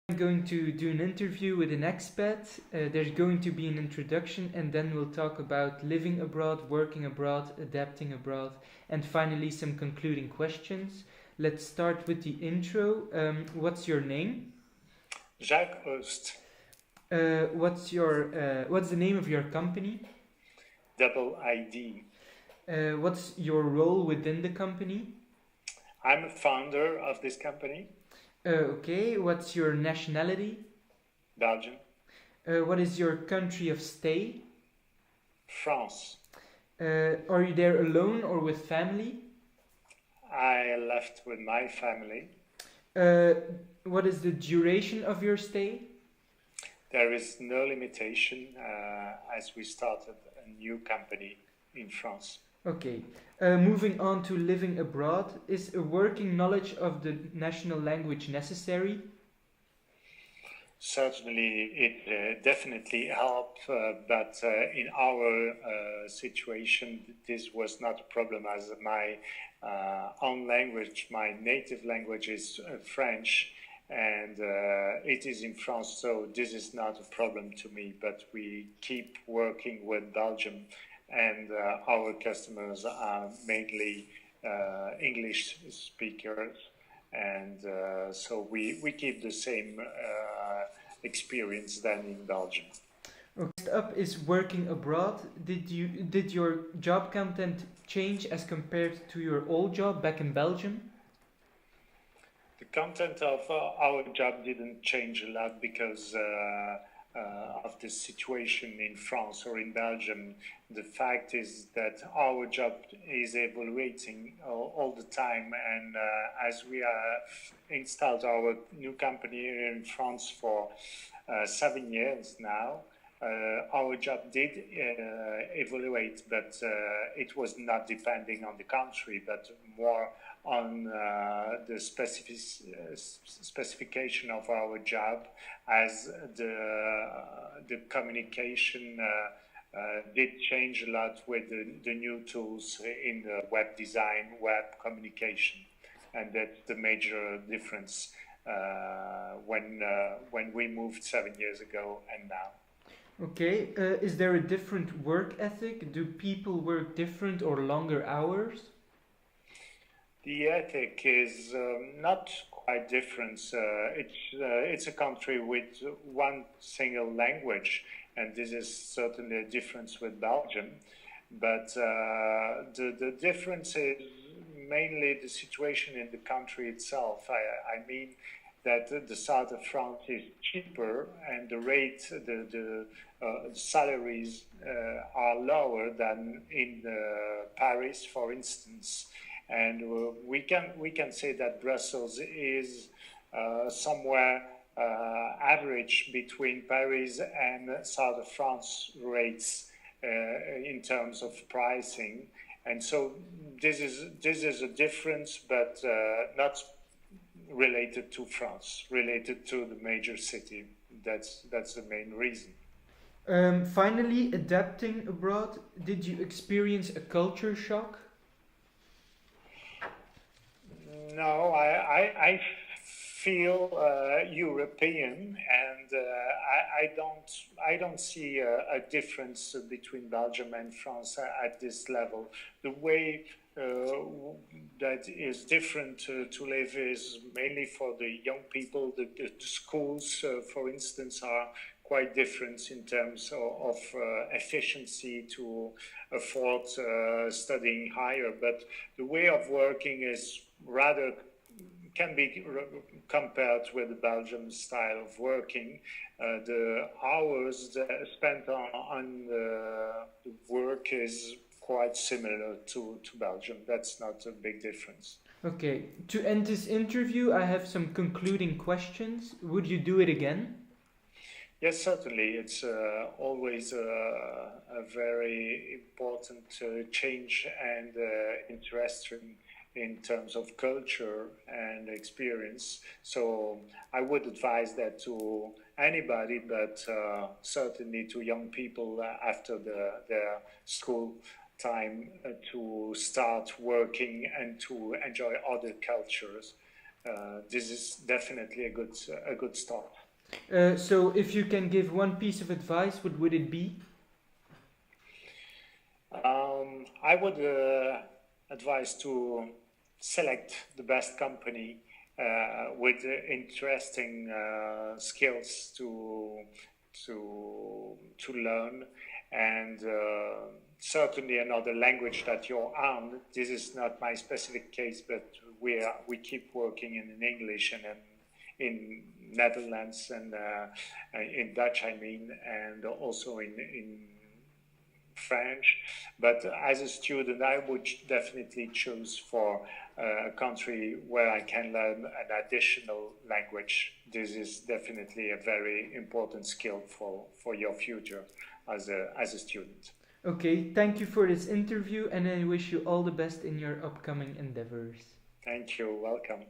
I'm going to do an interview with an expat. There's going to be an introduction, and then we'll talk about living abroad, working abroad, adapting abroad, and finally some concluding questions. Let's start with the intro. What's your name? Jacques Ost, What's the name of your company? double ID. What's your role within the company? I'm a founder of this company, Okay. What's your nationality? Belgian, What is your country of stay? France. Are you there alone or with family? I left with my family. Uh, what is the duration of your stay? There is no limitation as we started a new company in France. Okay. Moving on to living abroad, is a working knowledge of the national language necessary? Certainly, it definitely helped, but in our situation, this was not a problem as my own language, my native language is French, and it is in France, so this is not a problem to me, but we keep working with Belgium, and our customers are mainly English speakers, and so we keep the same experience than in Belgium. Okay. Next up is working abroad. Did your job content change as compared to your old job back in Belgium? The content of our job didn't change a lot because of the situation in France or in Belgium. The fact is that our job is evaluating all the time, and as we have installed our new company here in France for 7 years now, our job did evaluate, but it was not depending on the country, but more on the specification of our job, as the communication did change a lot with the new tools in the web design, web communication, and that's the major difference when we moved 7 years ago and now. Okay. Is there a different work ethic? Do people work different or longer hours? The ethic is not quite different. It's a country with one single language, and this is certainly a difference with Belgium. But the difference is mainly the situation in the country itself. I mean that the south of France is cheaper, and the rate, the salaries are lower than in Paris, for instance. And we can say that Brussels is somewhere average between Paris and south of France rates in terms of pricing, and so this is a difference, but not related to France, related to the major city. That's the main reason. Finally, adapting abroad, did you experience a culture shock? No, I feel European, and I don't see a difference between Belgium and France at this level. The way that is different to live is mainly for the young people. The schools, for instance, are quite different in terms of efficiency to afford studying higher. But the way of working is rather can be compared with the Belgian style of working. The hours spent on the work is quite similar to Belgium. That's not a big difference. Okay, to end this interview, I have some concluding questions. Would you do it again? Yes, certainly. It's always a very important change and interesting in terms of culture and experience. So I would advise that to anybody, but certainly to young people after their school time to start working and to enjoy other cultures. this is definitely a good start. So if you can give one piece of advice, what would it be? I would advise to select the best company with interesting skills to learn, and certainly another language that you're on. This is not my specific case, but we keep working in English and in Netherlands and in Dutch, I mean, and also in French. But as a student, I would definitely choose for a country where I can learn an additional language. This is definitely a very important skill for your future as a student. Okay, thank you for this interview, and I wish you all the best in your upcoming endeavors. Thank you. Welcome.